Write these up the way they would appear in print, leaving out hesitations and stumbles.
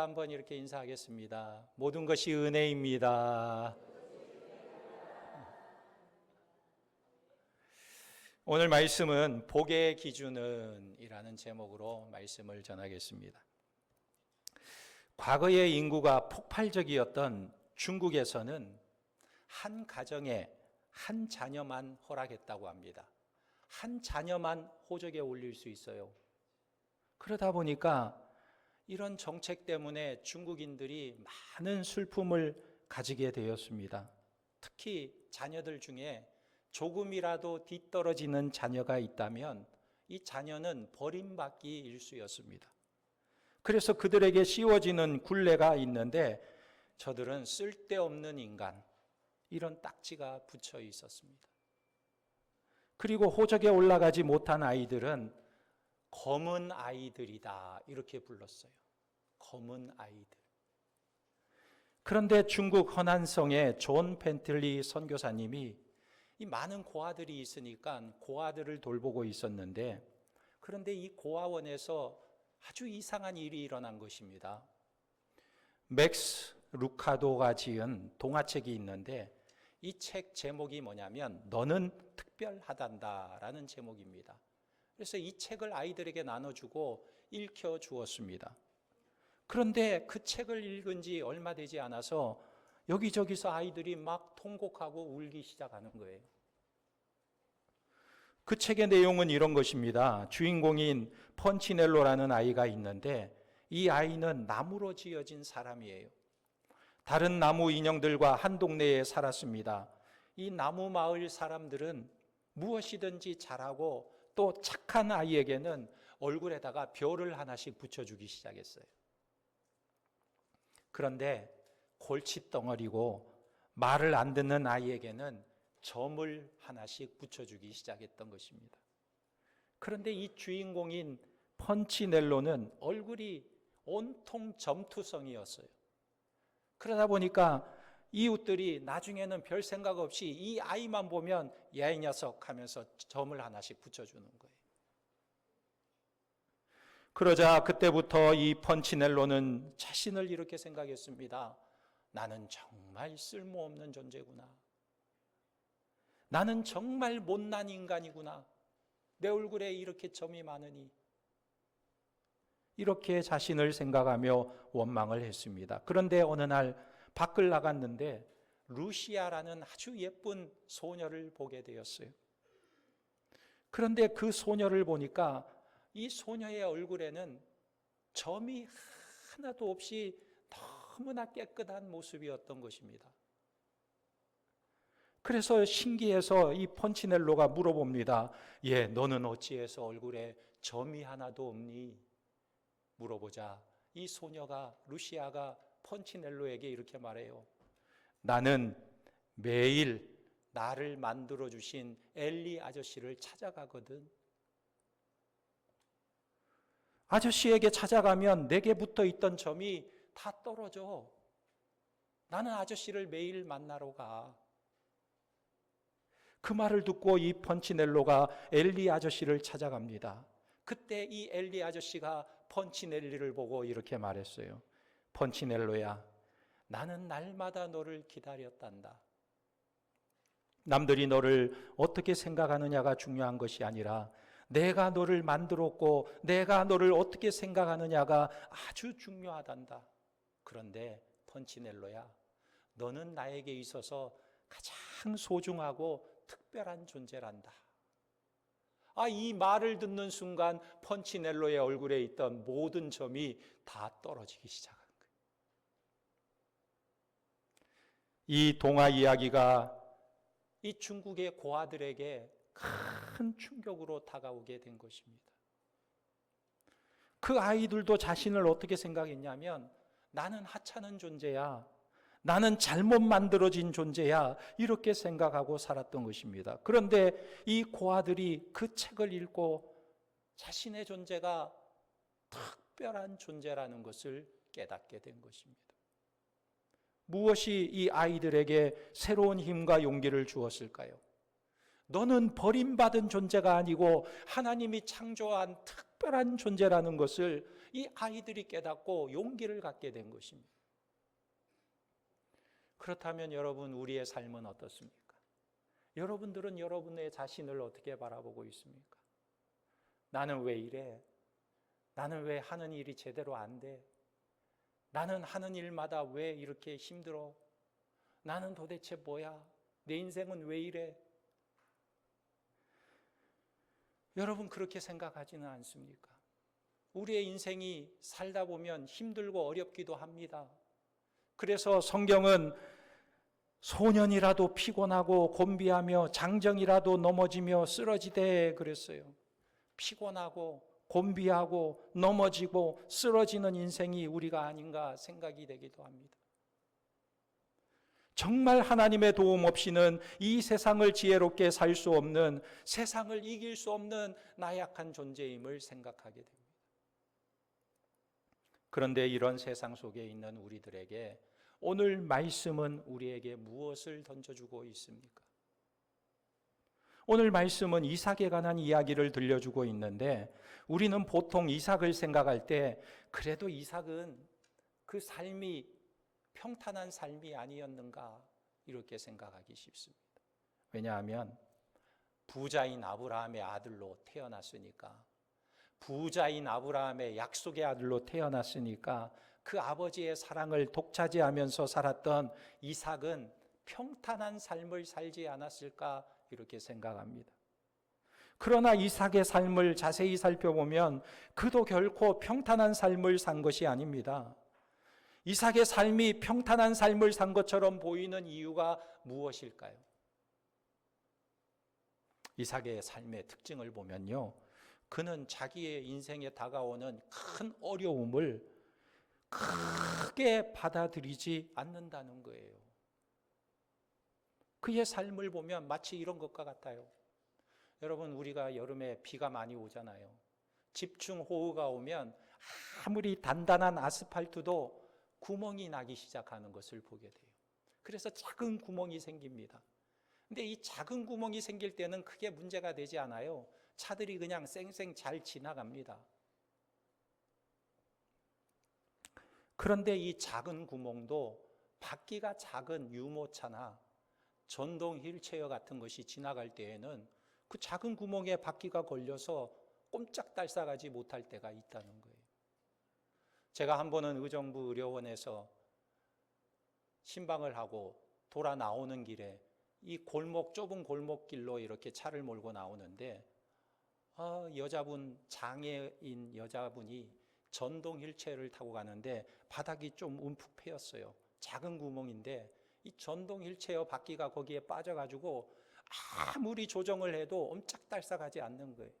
한번 이렇게 인사하겠습니다. 모든 것이 은혜입니다. 오늘 말씀은 복의 기준은 이라는 제목으로 말씀을 전하겠습니다. 과거의 인구가 폭발적이었던 중국에서는 한 가정에 한 자녀만 허락했다고 합니다. 한 자녀만 호적에 올릴 수 있어요. 그러다 보니까 이런 정책 때문에 중국인들이 많은 슬픔을 가지게 되었습니다. 특히 자녀들 중에 조금이라도 뒤떨어지는 자녀가 있다면 이 자녀는 버림받기 일쑤였습니다. 그래서 그들에게 씌워지는 굴레가 있는데 저들은 쓸데없는 인간, 이런 딱지가 붙여 있었습니다. 그리고 호적에 올라가지 못한 아이들은 검은 아이들이다 이렇게 불렀어요. 검은 아이들. 그런데 중국 허난성의 존 펜틀리 선교사님이 이 많은 고아들이 있으니까 고아들을 돌보고 있었는데, 그런데 이 고아원에서 아주 이상한 일이 일어난 것입니다. 맥스 루카도가 지은 동화책이 있는데 이 책 제목이 뭐냐면 너는 특별하단다라는 제목입니다. 그래서 이 책을 아이들에게 나눠주고 읽혀 주었습니다. 그런데 그 책을 읽은 지 얼마 되지 않아서 여기저기서 아이들이 막 통곡하고 울기 시작하는 거예요. 그 책의 내용은 이런 것입니다. 주인공인 펀치넬로라는 아이가 있는데 이 아이는 나무로 지어진 사람이에요. 다른 나무 인형들과 한 동네에 살았습니다. 이 나무 마을 사람들은 무엇이든지 잘하고 또 착한 아이에게는 얼굴에다가 별을 하나씩 붙여주기 시작했어요. 그런데 골칫덩어리고 말을 안 듣는 아이에게는 점을 하나씩 붙여주기 시작했던 것입니다. 그런데 이 주인공인 펀치넬로는 얼굴이 온통 점투성이었어요. 그러다 보니까 이웃들이 나중에는 별 생각 없이 이 아이만 보면 야, 이 녀석 하면서 점을 하나씩 붙여주는 거예요. 그러자 그때부터 이 펀치넬로는 자신을 이렇게 생각했습니다. 나는 정말 쓸모없는 존재구나. 나는 정말 못난 인간이구나. 내 얼굴에 이렇게 점이 많으니. 이렇게 자신을 생각하며 원망을 했습니다. 그런데 어느 날 밖을 나갔는데 루시아라는 아주 예쁜 소녀를 보게 되었어요. 그런데 그 소녀를 보니까 이 소녀의 얼굴에는 점이 하나도 없이 너무나 깨끗한 모습이었던 것입니다. 그래서 신기해서 이 펀치넬로가 물어봅니다. 예, 너는 어찌해서 얼굴에 점이 하나도 없니? 물어보자 이 소녀가, 루시아가 펀치넬로에게 이렇게 말해요. 나는 매일 나를 만들어주신 엘리 아저씨를 찾아가거든. 아저씨에게 찾아가면 내게 붙어 있던 점이 다 떨어져. 나는 아저씨를 매일 만나러 가. 그 말을 듣고 이 펀치넬로가 엘리 아저씨를 찾아갑니다. 그때 이 엘리 아저씨가 펀치넬리를 보고 이렇게 말했어요. 펀치넬로야, 나는 날마다 너를 기다렸단다. 남들이 너를 어떻게 생각하느냐가 중요한 것이 아니라 내가 너를 만들었고 내가 너를 어떻게 생각하느냐가 아주 중요하단다. 그런데 펀치넬로야, 너는 나에게 있어서 가장 소중하고 특별한 존재란다. 이 말을 듣는 순간 펀치넬로의 얼굴에 있던 모든 점이 다 떨어지기 시작한 거예요. 이 동화 이야기가 이 중국의 고아들에게 큰 충격으로 다가오게 된 것입니다. 그 아이들도 자신을 어떻게 생각했냐면 나는 하찮은 존재야. 나는 잘못 만들어진 존재야. 이렇게 생각하고 살았던 것입니다. 그런데 이 고아들이 그 책을 읽고 자신의 존재가 특별한 존재라는 것을 깨닫게 된 것입니다. 무엇이 이 아이들에게 새로운 힘과 용기를 주었을까요? 너는 버림받은 존재가 아니고 하나님이 창조한 특별한 존재라는 것을 이 아이들이 깨닫고 용기를 갖게 된 것입니다. 그렇다면 여러분, 우리의 삶은 어떻습니까? 여러분들은 여러분의 자신을 어떻게 바라보고 있습니까? 나는 왜 이래? 나는 왜 하는 일이 제대로 안 돼? 나는 하는 일마다 왜 이렇게 힘들어? 나는 도대체 뭐야? 내 인생은 왜 이래? 여러분, 그렇게 생각하지는 않습니까? 우리의 인생이 살다 보면 힘들고 어렵기도 합니다. 그래서 성경은 소년이라도 피곤하고 곤비하며 장정이라도 넘어지며 쓰러지되 그랬어요. 피곤하고 곤비하고 넘어지고 쓰러지는 인생이 우리가 아닌가 생각이 되기도 합니다. 정말 하나님의 도움 없이는 이 세상을 지혜롭게 살 수 없는, 세상을 이길 수 없는 나약한 존재임을 생각하게 됩니다. 그런데 이런 세상 속에 있는 우리들에게 오늘 말씀은 우리에게 무엇을 던져주고 있습니까? 오늘 말씀은 이삭에 관한 이야기를 들려주고 있는데, 우리는 보통 이삭을 생각할 때 그래도 이삭은 그 삶이 평탄한 삶이 아니었는가 이렇게 생각하기 쉽습니다. 왜냐하면 부자인 아브라함의 아들로 태어났으니까, 부자인 아브라함의 약속의 아들로 태어났으니까 그 아버지의 사랑을 독차지하면서 살았던 이삭은 평탄한 삶을 살지 않았을까 이렇게 생각합니다. 그러나 이삭의 삶을 자세히 살펴보면 그도 결코 평탄한 삶을 산 것이 아닙니다. 이삭의 삶이 평탄한 삶을 산 것처럼 보이는 이유가 무엇일까요? 이삭의 삶의 특징을 보면요, 그는 자기의 인생에 다가오는 큰 어려움을 크게 받아들이지 않는다는 거예요. 그의 삶을 보면 마치 이런 것과 같아요. 여러분, 우리가 여름에 비가 많이 오잖아요. 집중호우가 오면 아무리 단단한 아스팔트도 구멍이 나기 시작하는 것을 보게 돼요. 그래서 작은 구멍이 생깁니다. 근데 이 작은 구멍이 생길 때는 크게 문제가 되지 않아요. 차들이 그냥 쌩쌩 잘 지나갑니다. 그런데 이 작은 구멍도 바퀴가 작은 유모차나 전동 휠체어 같은 것이 지나갈 때에는 그 작은 구멍에 바퀴가 걸려서 꼼짝달싹하지 못할 때가 있다는 거예요. 제가 한 번은 의정부 의료원에서 신방을 하고 돌아 나오는 길에 이 좁은 골목길로 이렇게 차를 몰고 나오는데, 장애인 여자분이 전동 휠체어를 타고 가는데 바닥이 좀 움푹 패였어요. 작은 구멍인데 이 전동 휠체어 바퀴가 거기에 빠져가지고 아무리 조정을 해도 옴짝달싹하지 않는 거예요.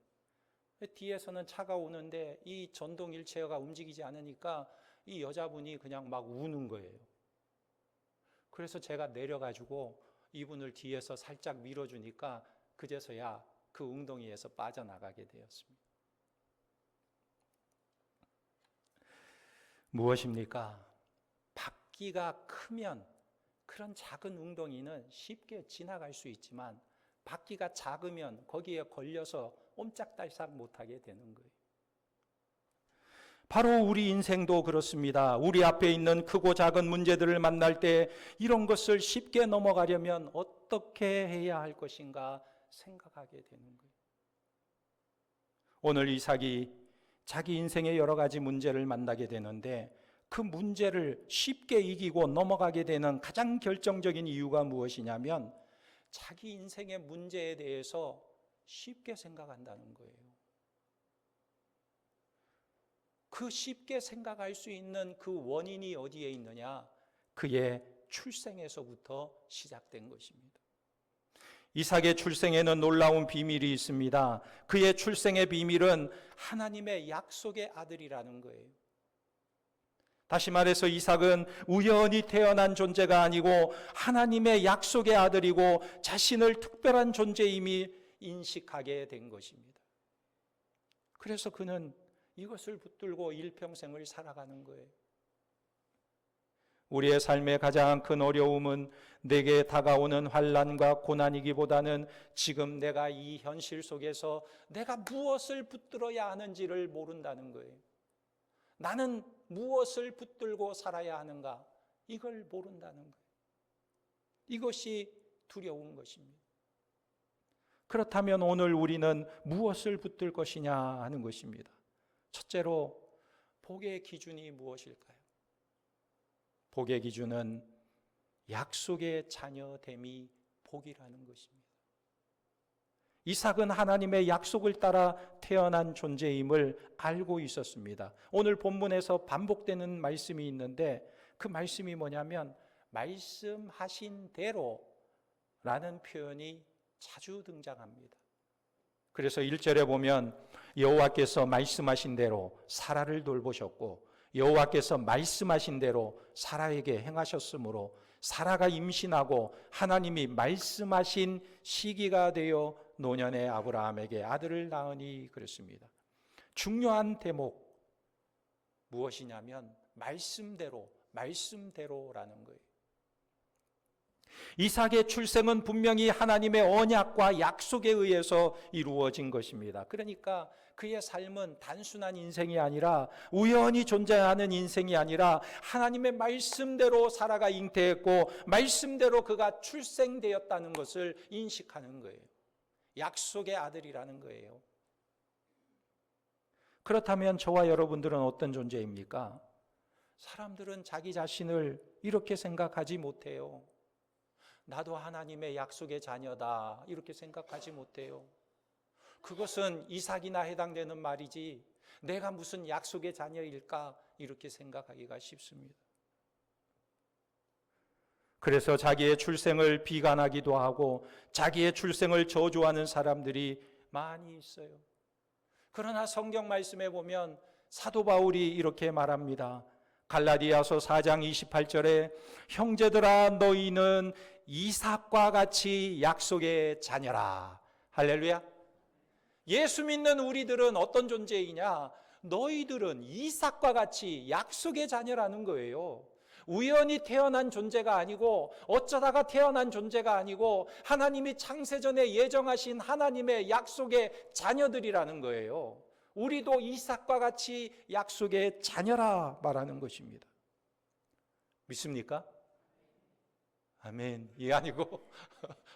뒤에서는 차가 오는데 이 전동 휠체어가 움직이지 않으니까 이 여자분이 그냥 막 우는 거예요. 그래서 제가 내려가지고 이분을 뒤에서 살짝 밀어주니까 그제서야 그 웅덩이에서 빠져나가게 되었습니다. 무엇입니까? 바퀴가 크면 그런 작은 웅덩이는 쉽게 지나갈 수 있지만, 바퀴가 작으면 거기에 걸려서 옴짝달싹 못하게 되는 거예요. 바로 우리 인생도 그렇습니다. 우리 앞에 있는 크고 작은 문제들을 만날 때 이런 것을 쉽게 넘어가려면 어떻게 해야 할 것인가 생각하게 되는 거예요. 오늘 이삭이 자기 인생의 여러 가지 문제를 만나게 되는데, 그 문제를 쉽게 이기고 넘어가게 되는 가장 결정적인 이유가 무엇이냐면, 자기 인생의 문제에 대해서 쉽게 생각한다는 거예요. 그 쉽게 생각할 수 있는 그 원인이 어디에 있느냐? 그의 출생에서부터 시작된 것입니다. 이삭의 출생에는 놀라운 비밀이 있습니다. 그의 출생의 비밀은 하나님의 약속의 아들이라는 거예요. 다시 말해서 이삭은 우연히 태어난 존재가 아니고 하나님의 약속의 아들이고 자신을 특별한 존재임이 인식하게 된 것입니다. 그래서 그는 이것을 붙들고 일평생을 살아가는 거예요. 우리의 삶의 가장 큰 어려움은 내게 다가오는 환난과 고난이기보다는 지금 내가 이 현실 속에서 내가 무엇을 붙들어야 하는지를 모른다는 거예요. 나는 무엇을 붙들고 살아야 하는가? 이걸 모른다는 거예요. 이것이 두려운 것입니다. 그렇다면 오늘 우리는 무엇을 붙들 것이냐 하는 것입니다. 첫째로 복의 기준이 무엇일까요? 복의 기준은 약속의 자녀됨이 복이라는 것입니다. 이삭은 하나님의 약속을 따라 태어난 존재임을 알고 있었습니다. 오늘 본문에서 반복되는 말씀이 있는데 그 말씀이 뭐냐면 말씀하신 대로라는 표현이 자주 등장합니다. 그래서 1절에 보면 여호와께서 말씀하신 대로 사라를 돌보셨고 여호와께서 말씀하신 대로 사라에게 행하셨으므로 사라가 임신하고 하나님이 말씀하신 시기가 되어 노년의 아브라함에게 아들을 낳으니 그랬습니다. 중요한 대목 무엇이냐면 말씀대로라는 거예요. 이삭의 출생은 분명히 하나님의 언약과 약속에 의해서 이루어진 것입니다. 그러니까 그의 삶은 단순한 인생이 아니라 우연히 존재하는 인생이 아니라 하나님의 말씀대로 사라가 잉태했고 말씀대로 그가 출생되었다는 것을 인식하는 거예요. 약속의 아들이라는 거예요. 그렇다면 저와 여러분들은 어떤 존재입니까? 사람들은 자기 자신을 이렇게 생각하지 못해요. 나도 하나님의 약속의 자녀다 이렇게 생각하지 못해요. 그것은 이삭이나 해당되는 말이지 내가 무슨 약속의 자녀일까 이렇게 생각하기가 쉽습니다. 그래서 자기의 출생을 비관하기도 하고 자기의 출생을 저주하는 사람들이 많이 있어요. 그러나 성경 말씀에 보면 사도 바울이 이렇게 말합니다. 갈라디아서 4장 28절에 형제들아 너희는 이삭과 같이 약속의 자녀라. 할렐루야. 예수 믿는 우리들은 어떤 존재이냐? 너희들은 이삭과 같이 약속의 자녀라는 거예요. 우연히 태어난 존재가 아니고 어쩌다가 태어난 존재가 아니고 하나님이 창세전에 예정하신 하나님의 약속의 자녀들이라는 거예요. 우리도 이삭과 같이 약속의 자녀라 말하는 것입니다. 믿습니까? 아멘. 이 아니고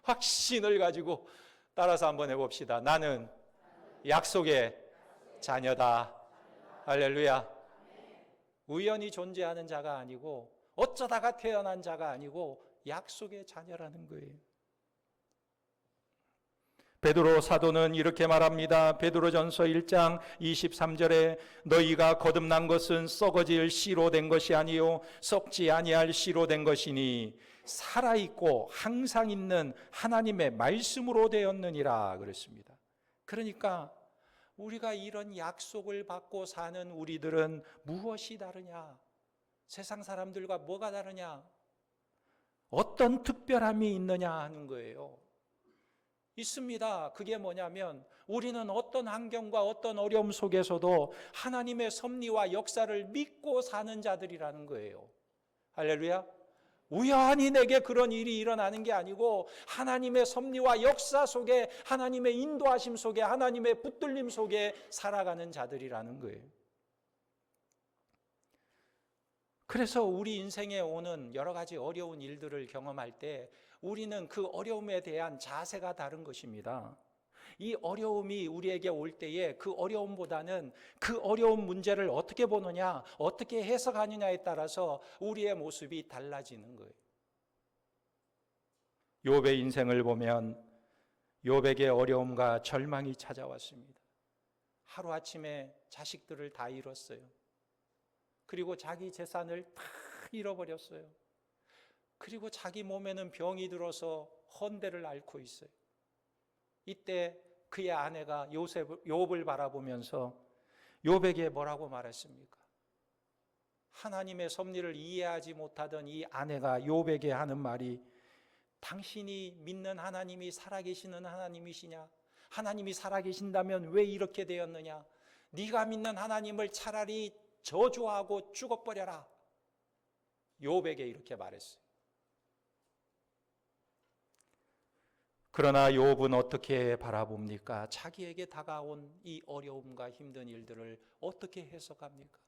확신을 가지고 따라서 한번 해봅시다. 나는 약속의 자녀다. 할렐루야. 우연히 존재하는 자가 아니고 어쩌다가 태어난 자가 아니고 약속의 자녀라는 거예요. 베드로 사도는 이렇게 말합니다. 베드로전서 1장 23절에 너희가 거듭난 것은 썩어질 씨로 된 것이 아니요 썩지 아니할 씨로 된 것이니 살아있고 항상 있는 하나님의 말씀으로 되었느니라 그랬습니다. 그러니까 우리가 이런 약속을 받고 사는 우리들은 무엇이 다르냐? 세상 사람들과 뭐가 다르냐? 어떤 특별함이 있느냐 하는 거예요. 있습니다. 그게 뭐냐면 우리는 어떤 환경과 어떤 어려움 속에서도 하나님의 섭리와 역사를 믿고 사는 자들이라는 거예요. 할렐루야. 우연히 내게 그런 일이 일어나는 게 아니고 하나님의 섭리와 역사 속에 하나님의 인도하심 속에 하나님의 붙들림 속에 살아가는 자들이라는 거예요. 그래서 우리 인생에 오는 여러 가지 어려운 일들을 경험할 때 우리는 그 어려움에 대한 자세가 다른 것입니다. 이 어려움이 우리에게 올 때에 그 어려움보다는 그 어려운 문제를 어떻게 보느냐, 어떻게 해석하느냐에 따라서 우리의 모습이 달라지는 거예요. 욥의 인생을 보면 욥에게 어려움과 절망이 찾아왔습니다. 하루아침에 자식들을 다 잃었어요. 그리고 자기 재산을 다 잃어버렸어요. 그리고 자기 몸에는 병이 들어서 헌대를 앓고 있어요. 이때 그의 아내가 욥을 바라보면서 욥에게 뭐라고 말했습니까? 하나님의 섭리를 이해하지 못하던 이 아내가 욥에게 하는 말이 당신이 믿는 하나님이 살아계시는 하나님이시냐? 하나님이 살아계신다면 왜 이렇게 되었느냐? 네가 믿는 하나님을 차라리 저주하고 죽어버려라. 욥에게 이렇게 말했어요. 그러나 욥은 어떻게 바라봅니까? 자기에게 다가온 이 어려움과 힘든 일들을 어떻게 해석합니까?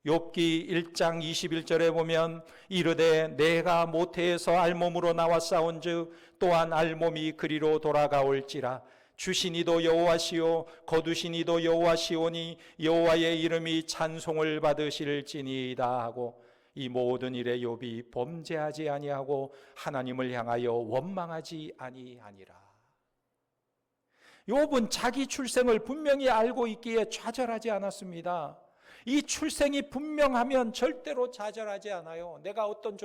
욥기 1장 21절에 보면 이르되 내가 모태에서 알몸으로 나와 싸운즉 또한 알몸이 그리로 돌아가올지라. 주시니도 여호와시요 거두시니도 여호와시오니 여호와의 이름이 찬송을 받으실지니이다 하고, 이 모든 일에 욥이 범죄하지 아니하고 하나님을 향하여 원망하지 아니하니라. 욥은 자기 출생을 분명히 알고 있기에 좌절하지 않았습니다. 이 출생이 분명하면 절대로 좌절하지 않아요. 내가 어떤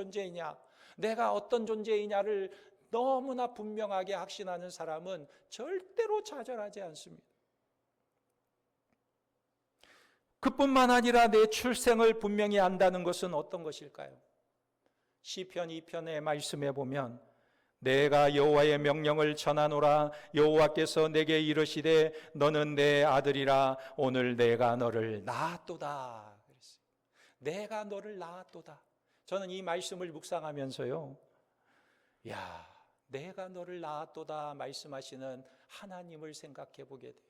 존재이냐를 너무나 분명하게 확신하는 사람은 절대로 좌절하지 않습니다. 그뿐만 아니라 내 출생을 분명히 안다는 것은 어떤 것일까요? 시편 2편의 말씀에 보면 내가 여호와의 명령을 전하노라. 여호와께서 내게 이르시되 너는 내 아들이라. 오늘 내가 너를 낳았도다. 그랬어요. 내가 너를 낳았도다. 저는 이 말씀을 묵상하면서요, 내가 너를 낳았도다 말씀하시는 하나님을 생각해 보게 돼요.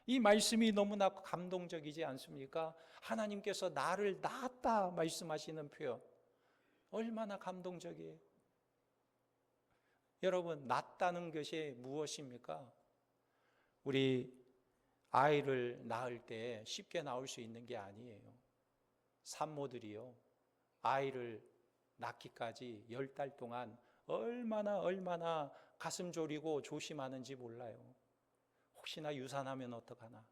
이 말씀이 너무나 감동적이지 않습니까? 하나님께서 나를 낳았다 말씀하시는 표현, 얼마나 감동적이에요. 여러분, 낳다는 것이 무엇입니까? 우리 아이를 낳을 때 쉽게 낳을 수 있는 게 아니에요. 산모들이요, 아이를 낳기까지 10달 동안 얼마나 가슴 졸이고 조심하는지 몰라요. 혹시나 유산하면 어떡하나.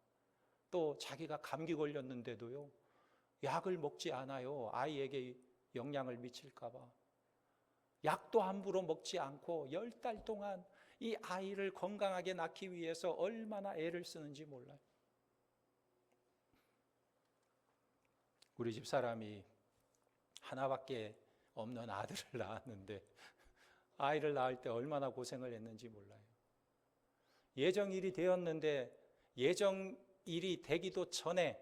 또 자기가 감기 걸렸는데도요, 약을 먹지 않아요. 아이에게 영향을 미칠까 봐. 약도 함부로 먹지 않고 10달 동안 이 아이를 건강하게 낳기 위해서 얼마나 애를 쓰는지 몰라요. 우리 집 사람이 하나밖에 없는 아들을 낳았는데 아이를 낳을 때 얼마나 고생을 했는지 몰라요. 예정일이 되었는데 예정일이 되기도 전에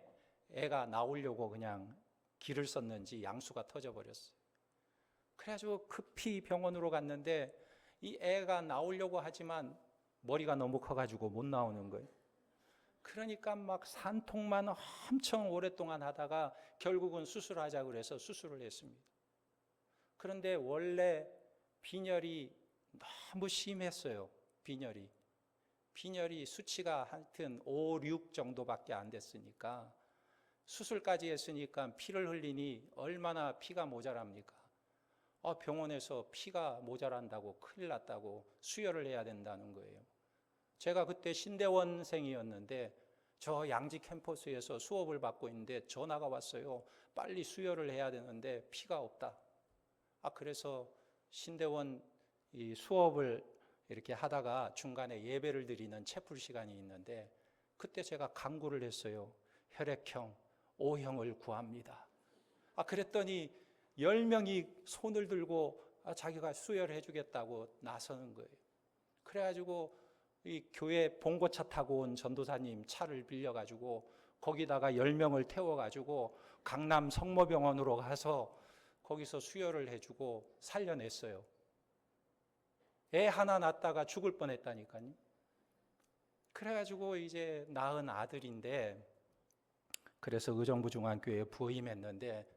애가 나오려고 그냥 기를 썼는지 양수가 터져버렸어요. 그래가지고 급히 병원으로 갔는데 이 애가 나오려고 하지만 머리가 너무 커가지고 못 나오는 거예요. 그러니까 막 산통만 엄청 오랫동안 하다가 결국은 수술하자고 그래서 수술을 했습니다. 그런데 원래 빈혈이 너무 심했어요. 빈혈이 수치가 하여튼 5, 6 정도밖에 안 됐으니까, 수술까지 했으니까 피를 흘리니 얼마나 피가 모자랍니까? 병원에서 피가 모자란다고, 큰일 났다고 수혈을 해야 된다는 거예요. 제가 그때 신대원생이었는데 저 양지 캠퍼스에서 수업을 받고 있는데 전화가 왔어요. 빨리 수혈을 해야 되는데 피가 없다. 그래서 신대원 이 수업을 이렇게 하다가 중간에 예배를 드리는 채플 시간이 있는데 그때 제가 간구를 했어요. 혈액형 O형을 구합니다. 그랬더니 10명이 손을 들고 자기가 수혈해 주겠다고 나서는 거예요. 그래가지고 이 교회 봉고차 타고 온 전도사님 차를 빌려가지고 거기다가 10명을 태워가지고 강남 성모병원으로 가서 거기서 수혈을 해주고 살려냈어요. 애 하나 낳다가 죽을 뻔했다니까요. 그래가지고 이제 낳은 아들인데, 그래서 의정부중앙교회에 부임했는데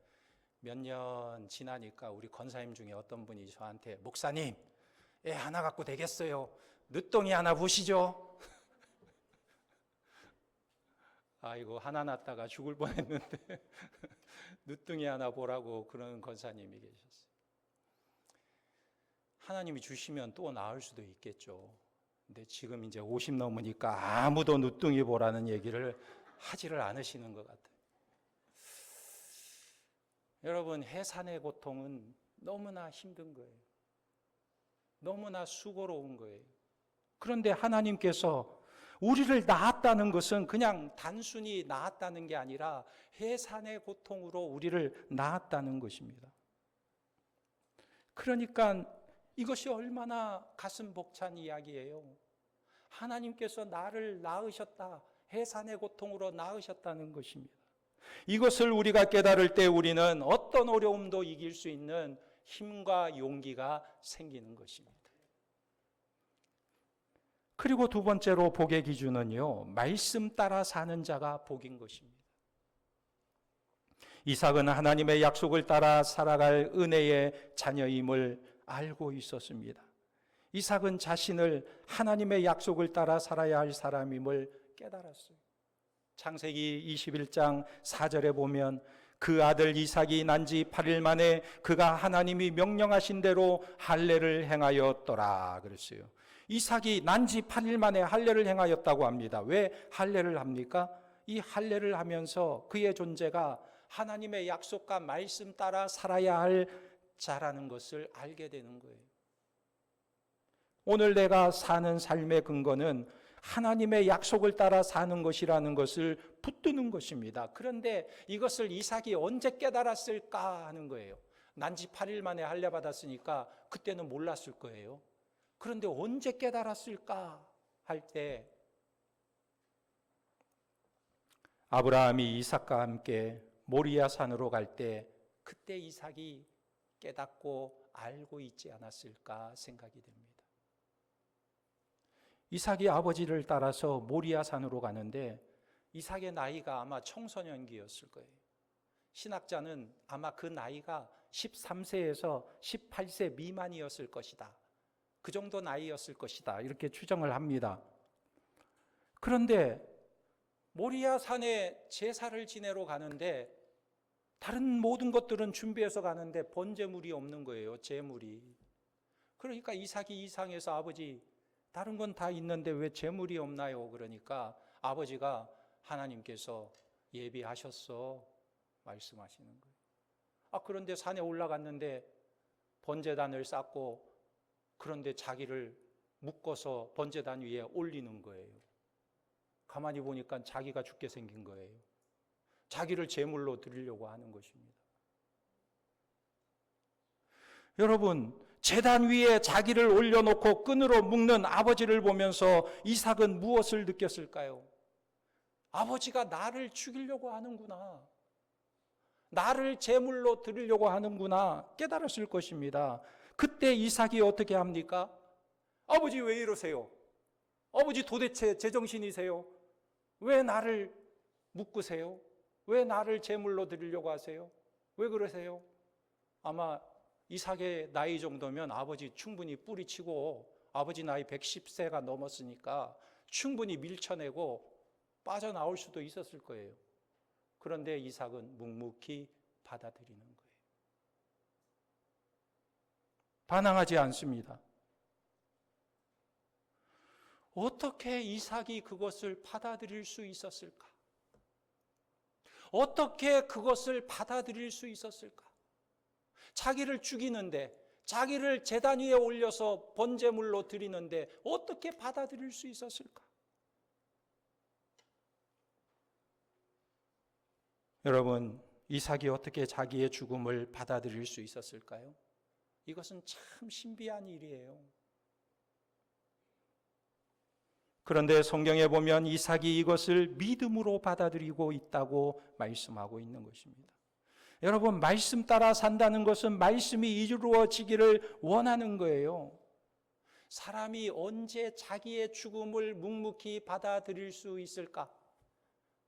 몇 년 지나니까 우리 권사님 중에 어떤 분이 저한테, 목사님, 애 하나 갖고 되겠어요? 늦둥이 하나 보시죠. 아이고, 하나 낳다가 죽을 뻔했는데 늦둥이 하나 보라고 그런 권사님이 계셨어요. 하나님이 주시면 또 낳을 수도 있겠죠. 근데 지금 이제 50 넘으니까 아무도 늦둥이 보라는 얘기를 하지를 않으시는 것 같아요. 여러분, 해산의 고통은 너무나 힘든 거예요. 너무나 수고로운 거예요. 그런데 하나님께서 우리를 낳았다는 것은 그냥 단순히 낳았다는 게 아니라 해산의 고통으로 우리를 낳았다는 것입니다. 그러니까 이것이 얼마나 가슴 벅찬 이야기예요. 하나님께서 나를 낳으셨다, 해산의 고통으로 낳으셨다는 것입니다. 이것을 우리가 깨달을 때 우리는 어떤 어려움도 이길 수 있는 힘과 용기가 생기는 것입니다. 그리고 두 번째로 복의 기준은요, 말씀 따라 사는 자가 복인 것입니다. 이삭은 하나님의 약속을 따라 살아갈 은혜의 자녀임을 알고 있었습니다. 이삭은 자신을 하나님의 약속을 따라 살아야 할 사람임을 깨달았어요. 창세기 21장 4절에 보면 그 아들 이삭이 난 지 8일 만에 그가 하나님이 명령하신 대로 할례를 행하였더라 그랬어요. 이삭이 난 지 8일 만에 할례를 행하였다고 합니다. 왜 할례를 합니까? 이 할례를 하면서 그의 존재가 하나님의 약속과 말씀 따라 살아야 할 자라는 것을 알게 되는 거예요. 오늘 내가 사는 삶의 근거는 하나님의 약속을 따라 사는 것이라는 것을 붙드는 것입니다. 그런데 이것을 이삭이 언제 깨달았을까 하는 거예요. 난 지 8일 만에 할례 받았으니까 그때는 몰랐을 거예요. 그런데 언제 깨달았을까 할 때 아브라함이 이삭과 함께 모리아 산으로 갈 때 그때 이삭이 깨닫고 알고 있지 않았을까 생각이 됩니다. 이삭이 아버지를 따라서 모리아 산으로 가는데 이삭의 나이가 아마 청소년기였을 거예요. 신학자는 아마 그 나이가 13세에서 18세 미만이었을 것이다. 그 정도 나이였을 것이다. 이렇게 추정을 합니다. 그런데 모리아 산에 제사를 지내러 가는데 다른 모든 것들은 준비해서 가는데 번제물이 없는 거예요. 제물이. 그러니까 이삭이 이상해서 아버지 다른 건 다 있는데 왜 제물이 없나요? 그러니까 아버지가 하나님께서 예비하셨어 말씀하시는 거예요. 그런데 산에 올라갔는데 번제단을 쌓고 그런데 자기를 묶어서 번제단 위에 올리는 거예요. 가만히 보니까 자기가 죽게 생긴 거예요. 자기를 제물로 드리려고 하는 것입니다. 여러분, 제단 위에 자기를 올려놓고 끈으로 묶는 아버지를 보면서 이삭은 무엇을 느꼈을까요? 아버지가 나를 죽이려고 하는구나. 나를 제물로 드리려고 하는구나 깨달았을 것입니다. 그때 이삭이 어떻게 합니까? 아버지 왜 이러세요? 아버지 도대체 제정신이세요? 왜 나를 묶으세요? 왜 나를 제물로 드리려고 하세요? 왜 그러세요? 아마 이삭의 나이 정도면 아버지 충분히 뿌리치고 아버지 나이 110세가 넘었으니까 충분히 밀쳐내고 빠져나올 수도 있었을 거예요. 그런데 이삭은 묵묵히 받아들이는 거예요. 반항하지 않습니다. 어떻게 이삭이 그것을 받아들일 수 있었을까? 어떻게 그것을 받아들일 수 있었을까? 자기를 죽이는데, 자기를 제단 위에 올려서 번제물로 드리는데 어떻게 받아들일 수 있었을까? 여러분, 이삭이 어떻게 자기의 죽음을 받아들일 수 있었을까요? 이것은 참 신비한 일이에요. 그런데 성경에 보면 이삭이 이것을 믿음으로 받아들이고 있다고 말씀하고 있는 것입니다. 여러분, 말씀 따라 산다는 것은 말씀이 이루어지기를 원하는 거예요. 사람이 언제 자기의 죽음을 묵묵히 받아들일 수 있을까?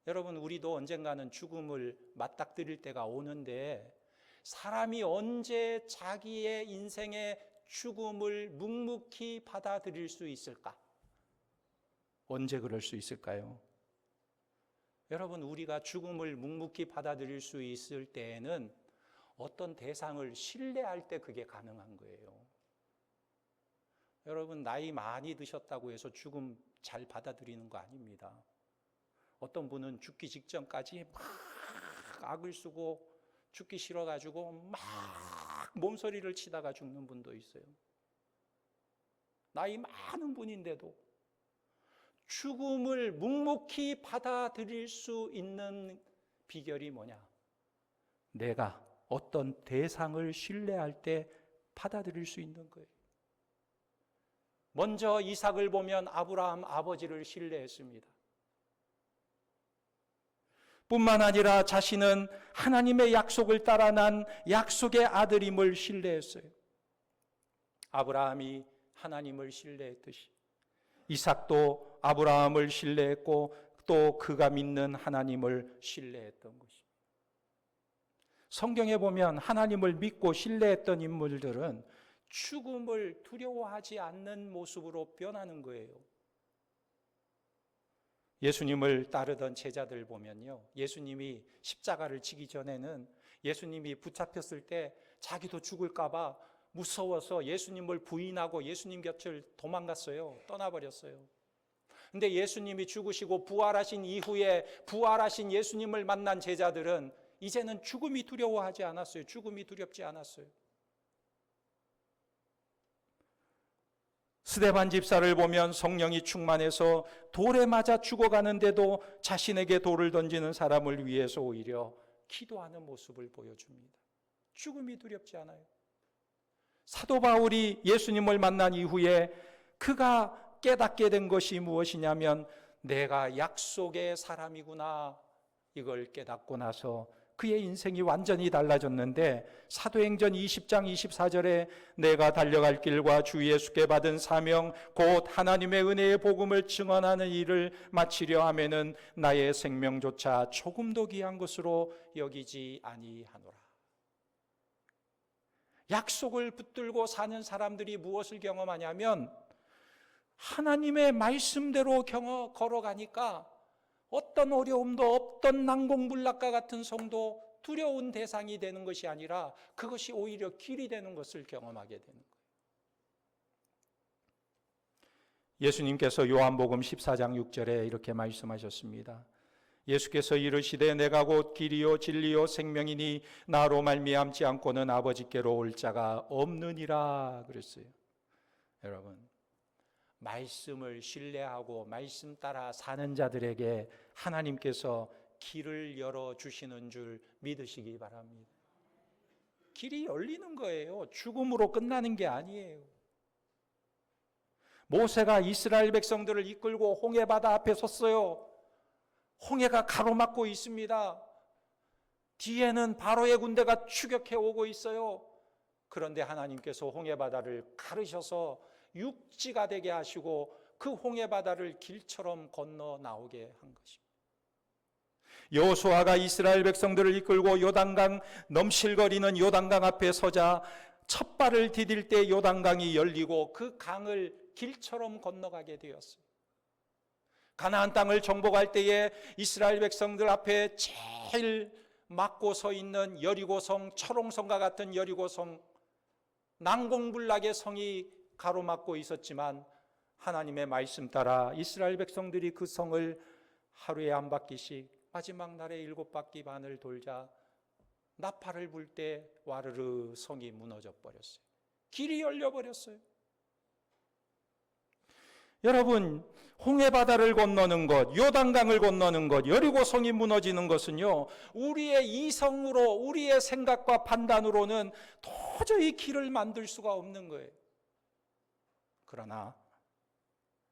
여러분, 우리도 언젠가는 죽음을 맞닥뜨릴 때가 오는데 사람이 언제 자기의 인생의 죽음을 묵묵히 받아들일 수 있을까? 언제 그럴 수 있을까요? 여러분, 우리가 죽음을 묵묵히 받아들일 수 있을 때에는 어떤 대상을 신뢰할 때 그게 가능한 거예요. 여러분, 나이 많이 드셨다고 해서 죽음 잘 받아들이는 거 아닙니다. 어떤 분은 죽기 직전까지 막 악을 쓰고 죽기 싫어가지고 막 몸서리를 치다가 죽는 분도 있어요. 나이 많은 분인데도 죽음을 묵묵히 받아들일 수 있는 비결이 뭐냐? 내가 어떤 대상을 신뢰할 때 받아들일 수 있는 거예요. 먼저 이삭을 보면 아브라함 아버지를 신뢰했습니다. 뿐만 아니라 자신은 하나님의 약속을 따라 난 약속의 아들임을 신뢰했어요. 아브라함이 하나님을 신뢰했듯이 이삭도 아브라함을 신뢰했고 또 그가 믿는 하나님을 신뢰했던 것입니다. 성경에 보면 하나님을 믿고 신뢰했던 인물들은 죽음을 두려워하지 않는 모습으로 변하는 거예요. 예수님을 따르던 제자들 보면요, 예수님이 십자가를 지기 전에는 예수님이 붙잡혔을 때 자기도 죽을까 봐 무서워서 예수님을 부인하고 예수님 곁을 도망갔어요. 떠나버렸어요. 근데 예수님이 죽으시고 부활하신 이후에 부활하신 예수님을 만난 제자들은 이제는 죽음이 두려워하지 않았어요. 죽음이 두렵지 않았어요. 스데반 집사를 보면 성령이 충만해서 돌에 맞아 죽어가는데도 자신에게 돌을 던지는 사람을 위해서 오히려 기도하는 모습을 보여줍니다. 죽음이 두렵지 않아요. 사도 바울이 예수님을 만난 이후에 그가 깨닫게 된 것이 무엇이냐면 내가 약속의 사람이구나, 이걸 깨닫고 나서 그의 인생이 완전히 달라졌는데, 사도행전 20장 24절에 내가 달려갈 길과 주 예수께 받은 사명 곧 하나님의 은혜의 복음을 증언하는 일을 마치려 하면은 나의 생명조차 조금도 귀한 것으로 여기지 아니하노라. 약속을 붙들고 사는 사람들이 무엇을 경험하냐면 하나님의 말씀대로 걸어가니까 어떤 어려움도 없던 난공불락과 같은 성도 두려운 대상이 되는 것이 아니라 그것이 오히려 길이 되는 것을 경험하게 되는 거예요. 예수님께서 요한복음 14장 6절에 이렇게 말씀하셨습니다. 예수께서 이르시되 내가 곧 길이요 진리요 생명이니 나로 말미암지 않고는 아버지께로 올 자가 없느니라 그랬어요. 여러분, 말씀을 신뢰하고 말씀 따라 사는 자들에게 하나님께서 길을 열어주시는 줄 믿으시기 바랍니다. 길이 열리는 거예요. 죽음으로 끝나는 게 아니에요. 모세가 이스라엘 백성들을 이끌고 홍해바다 앞에 섰어요. 홍해가 가로막고 있습니다. 뒤에는 바로의 군대가 추격해 오고 있어요. 그런데 하나님께서 홍해바다를 가르셔서 육지가 되게 하시고 그 홍해바다를 길처럼 건너 나오게 한 것입니다. 여호수아가 이스라엘 백성들을 이끌고 요단강, 넘실거리는 요단강 앞에 서자 첫 발을 디딜 때 요단강이 열리고 그 강을 길처럼 건너가게 되었어요. 가나안 땅을 정복할 때에 이스라엘 백성들 앞에 제일 막고 서 있는 여리고성, 철옹성과 같은 여리고성, 난공불락의 성이 가로막고 있었지만 하나님의 말씀 따라 이스라엘 백성들이 그 성을 하루에 한 바퀴씩 마지막 날에 7바퀴 반을 돌자 나팔을 불 때 와르르 성이 무너져 버렸어요. 길이 열려 버렸어요. 여러분, 홍해바다를 건너는 것, 요단강을 건너는 것, 여리고성이 무너지는 것은요, 우리의 이성으로, 우리의 생각과 판단으로는 도저히 길을 만들 수가 없는 거예요. 그러나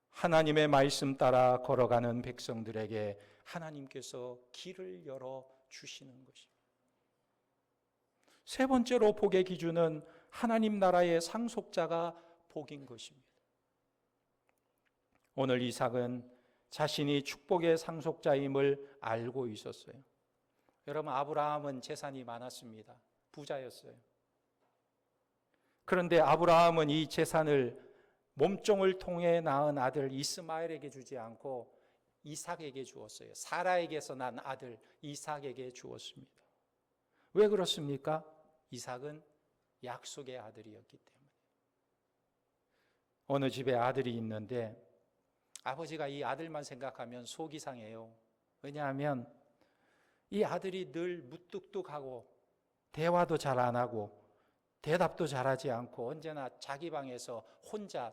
하나님의 말씀 따라 걸어가는 백성들에게 하나님께서 길을 열어 주시는 것입니다. 세 번째로 복의 기준은 하나님 나라의 상속자가 복인 것입니다. 오늘 이삭은 자신이 축복의 상속자임을 알고 있었어요. 여러분, 아브라함은 재산이 많았습니다. 부자였어요. 그런데 아브라함은 이 재산을 몸종을 통해 낳은 아들 이스마엘에게 주지 않고 이삭에게 주었어요. 사라에게서 난 아들 이삭에게 주었습니다. 왜 그렇습니까? 이삭은 약속의 아들이었기 때문에. 어느 집에 아들이 있는데 아버지가 이 아들만 생각하면 속이 상해요. 왜냐하면 이 아들이 늘 무뚝뚝하고 대화도 잘 안 하고 대답도 잘하지 않고 언제나 자기 방에서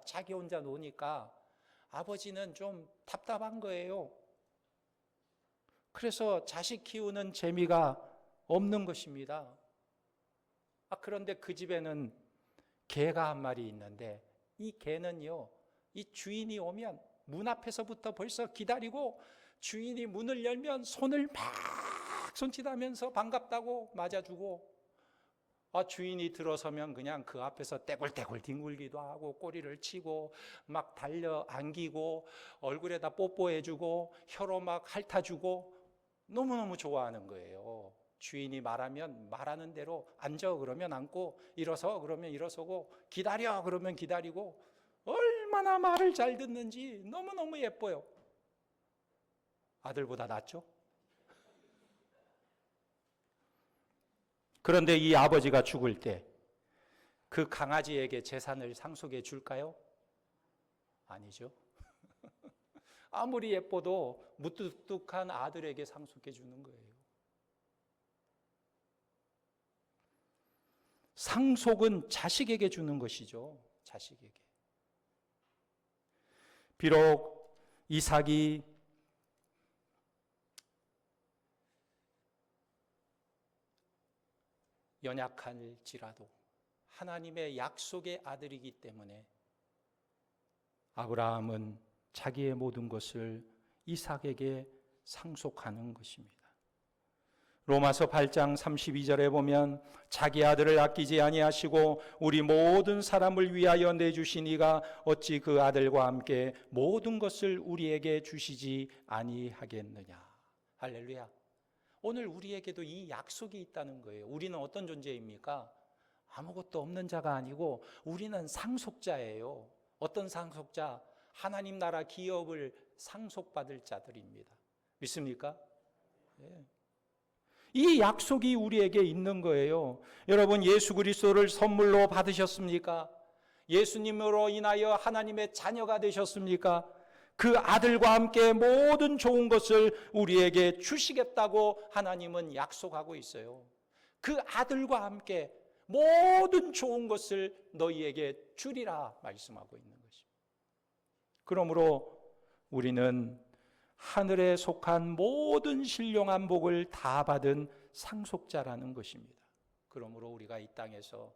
자기 혼자 노니까 아버지는 좀 답답한 거예요. 그래서 자식 키우는 재미가 없는 것입니다. 그런데 그 집에는 개가 한 마리 있는데 이 개는요, 이 주인이 오면 문 앞에서부터 벌써 기다리고 주인이 문을 열면 손을 막 손짓하면서 반갑다고 맞아주고, 주인이 들어서면 그냥 그 앞에서 떼굴떼굴 뒹굴기도 하고 꼬리를 치고 막 달려 안기고 얼굴에다 뽀뽀해주고 혀로 막 핥아주고 너무너무 좋아하는 거예요. 주인이 말하면 말하는 대로 앉아 그러면 앉고 일어서 그러면 일어서고 기다려 그러면 기다리고 얼마나 말을 잘 듣는지 너무너무 예뻐요. 아들보다 낫죠? 그런데 이 아버지가 죽을 때 그 강아지에게 재산을 상속해 줄까요? 아니죠. 아무리 예뻐도 무뚝뚝한 아들에게 상속해 주는 거예요. 상속은 자식에게 주는 것이죠. 자식에게. 비록 이삭이 연약할지라도 하나님의 약속의 아들이기 때문에 아브라함은 자기의 모든 것을 이삭에게 상속하는 것입니다. 로마서 8장 32절에 보면 자기 아들을 아끼지 아니하시고 우리 모든 사람을 위하여 내주시니가 어찌 그 아들과 함께 모든 것을 우리에게 주시지 아니하겠느냐. 할렐루야. 오늘 우리에게도 이 약속이 있다는 거예요. 우리는 어떤 존재입니까? 아무것도 없는 자가 아니고 우리는 상속자예요. 어떤 상속자? 하나님 나라 기업을 상속받을 자들입니다. 믿습니까? 예. 이 약속이 우리에게 있는 거예요. 여러분, 예수 그리스도를 선물로 받으셨습니까? 예수님으로 인하여 하나님의 자녀가 되셨습니까? 그 아들과 함께 모든 좋은 것을 우리에게 주시겠다고 하나님은 약속하고 있어요. 그 아들과 함께 모든 좋은 것을 너희에게 주리라 말씀하고 있는 것입니다. 그러므로 우리는 하늘에 속한 모든 신령한 복을 다 받은 상속자라는 것입니다. 그러므로 우리가 이 땅에서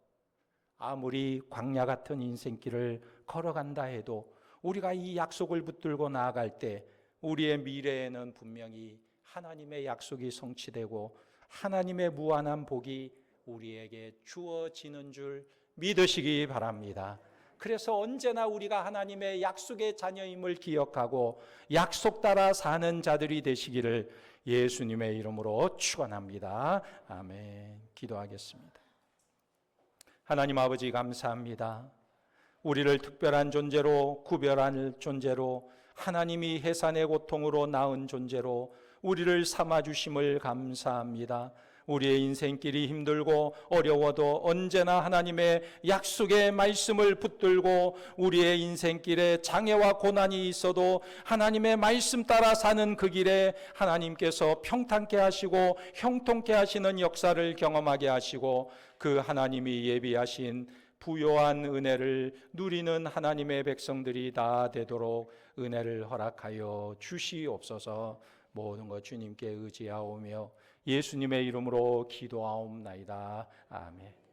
아무리 광야 같은 인생길을 걸어간다 해도 우리가 이 약속을 붙들고 나아갈 때 우리의 미래에는 분명히 하나님의 약속이 성취되고 하나님의 무한한 복이 우리에게 주어지는 줄 믿으시기 바랍니다. 그래서 언제나 우리가 하나님의 약속의 자녀임을 기억하고 약속 따라 사는 자들이 되시기를 예수님의 이름으로 축원합니다. 아멘. 기도하겠습니다. 하나님 아버지 감사합니다. 우리를 특별한 존재로 구별할 존재로 하나님이 해산의 고통으로 낳은 존재로 우리를 삼아주심을 감사합니다. 우리의 인생길이 힘들고 어려워도 언제나 하나님의 약속의 말씀을 붙들고 우리의 인생길에 장애와 고난이 있어도 하나님의 말씀 따라 사는 그 길에 하나님께서 평탄케 하시고 형통케 하시는 역사를 경험하게 하시고 그 하나님이 예비하신 부요한 은혜를 누리는 하나님의 백성들이 다 되도록 은혜를 허락하여 주시옵소서. 모든 것 주님께 의지하오며 예수님의 이름으로 기도하옵나이다. 아멘.